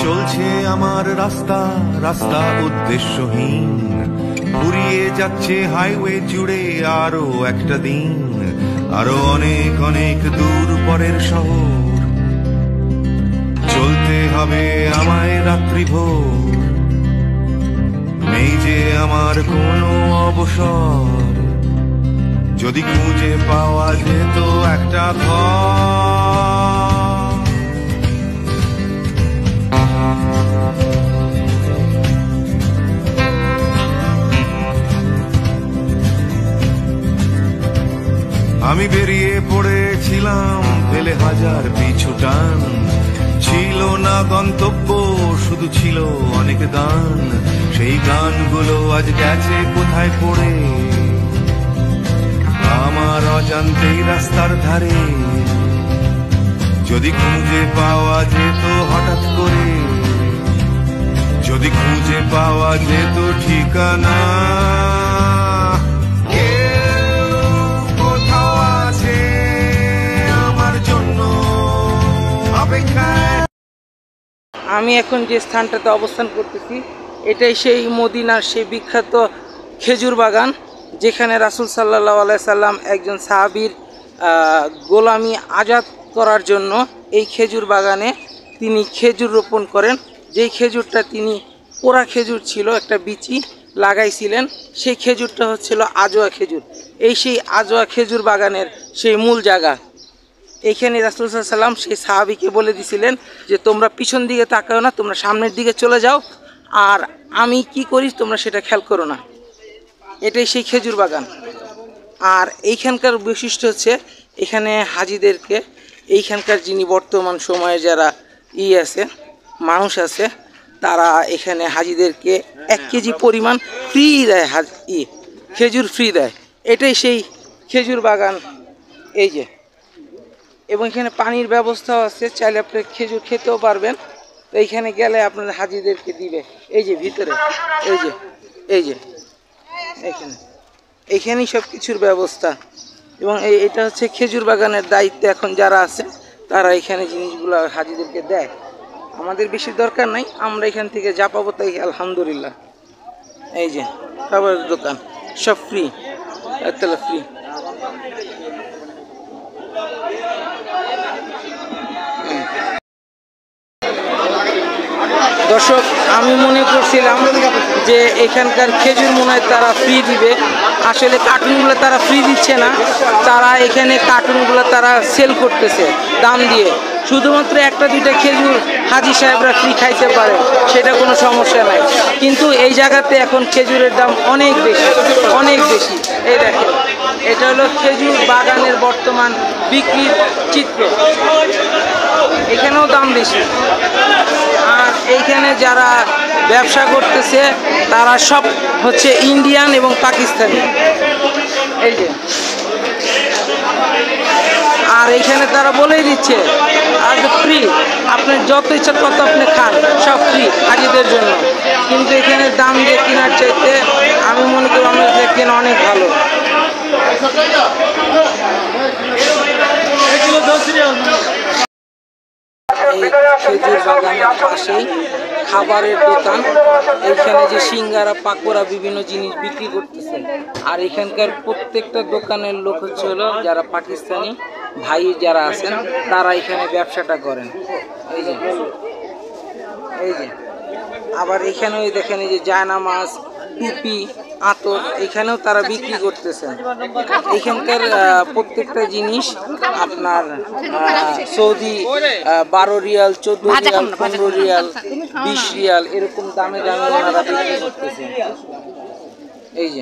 চলছে আমার রাস্তা রাস্তা উদ্দেশ্যহীন, ফুরিয়ে যাচ্ছে হাইওয়ে জুড়ে আরো একটা দিন, আরো অনেক অনেক দূর পরের শহর। চলতে হবে আমায় রাত্রি ভোর, নেই যে আমার কোনো অবসর। যদি খুঁজে পাওয়া যেত একটা ঘর। আমি বেরিয়ে পড়েছিলাম ফেলে হাজার পিছু টান, ছিল না গন্তব্য শুধু ছিল অনেক গান। সেই গানগুলো আজ গেছে কোথায় পড়ে আমার অজান্তেই রাস্তার ধারে। যদি খুঁজে পাওয়া যেত হঠাৎ করে, যদি খুঁজে পাওয়া যেত ঠিকানা। আমি এখন যে স্থানটাতে অবস্থান করতেছি এটাই সেই মদিনার সেই বিখ্যাত খেজুর বাগান, যেখানে রাসূল সাল্লাল্লাহু আলাইহি সাল্লাম একজন সাহাবীর গোলামি আজাদ করার জন্য এই খেজুর বাগানে তিনি খেজুর রোপণ করেন। যেই খেজুরটা তিনি পোড়া খেজুর ছিল, একটা বিচি লাগাইছিলেন, সেই খেজুরটা হচ্ছিল আজোয়া খেজুর। এই সেই আজোয়া খেজুর বাগানের সেই মূল জায়গা। এইখানে রাসূল সাল্লাল্লাহু আলাইহি সাল্লাম সেই সাহাবীকে বলে দিছিলেন যে তোমরা পিছন দিকে তাকাও না, তোমরা সামনের দিকে চলে যাও, আর আমি কি করি তোমরা সেটা খেয়াল করো না। এটাই সেই খেজুর বাগান। আর এইখানকার বৈশিষ্ট্য হচ্ছে এখানে হাজিদেরকে, এইখানকার যিনি বর্তমান সময়ে যারা আছে মানুষ আছে, তারা এখানে হাজিদেরকে 1 কেজি পরিমাণ ফ্রি দেয়, খেজুর ফ্রি দেয়। এটাই সেই খেজুর বাগান। এই যে, এবং এখানে পানির ব্যবস্থাও আছে, চাইলে আপনি খেজুর খেতেও পারবেন। তো এইখানে গেলে আপনাদের হাজিদেরকে দিবে। এই যে ভিতরে, এই যে এইখানেই সব কিছুর ব্যবস্থা। এবং এটা হচ্ছে খেজুর বাগানের দায়িত্বে এখন যারা আছে তারা এখানে জিনিসগুলো হাজিদেরকে দেয়। আমাদের বেশি দরকার নাই, আমরা এখান থেকে যা পাবো তাই আলহামদুলিল্লাহ। এই যে খাবারের দোকান, সব ফ্রি, একতলা ফ্রি। দর্শক, আমি মনে করছিলাম যে এখানকার খেজুর মনে হয় তারা ফ্রি দিবে, আসলে কার্টুনগুলো তারা ফ্রি দিচ্ছে না, তারা এখানে কার্টুনগুলো তারা সেল করতেছে দাম দিয়ে। শুধুমাত্র 1-2টা খেজুর হাজি সাহেবরা ফ্রি খাইতে পারে, সেটা কোনো সমস্যা নাই। কিন্তু এই জায়গাতে এখন খেজুরের দাম অনেক বেশি, অনেক বেশি। এই দেখেন, এটা হলো খেজুর বাগানের বর্তমান বিক্রির চিত্র। এখানেও দাম বেশি। আর এইখানে যারা ব্যবসা করতেছে তারা সব হচ্ছে ইন্ডিয়ান এবং পাকিস্তানি। এই যে, আর এইখানে তারা বলেই দিচ্ছে আর ফ্রি, আপনি যত ইচ্ছা তত আপনি খান, সব ফ্রি হাজিদের জন্য। কিন্তু এখানে দাম দিয়ে কেনার চাইতে আমি মনে করি আমাদের কেনা অনেক ভালো। এই খেজুর বাগানের পাশেই খাবারের দোকান, এইখানে যে সিঙ্গারা পাকোড়া বিভিন্ন জিনিস বিক্রি করতেছে। আর এখানকার প্রত্যেকটা দোকানের লোক হচ্ছে হলো যারা পাকিস্তানি ভাই যারা আছেন, তারা এখানে ব্যবসাটা করেন। এই যে, আবার এখানে ওই দেখেন এই যে জায়নামাজ, টুপি, আতর, এখানেও তারা বিক্রি করতেছেন। এখানকার প্রত্যেকটা জিনিস আপনার Saudi 12 Real, 14 Real, 15 Real, 20 Real এরকম দামে ওনারা বিক্রি করতেছেন। এই যে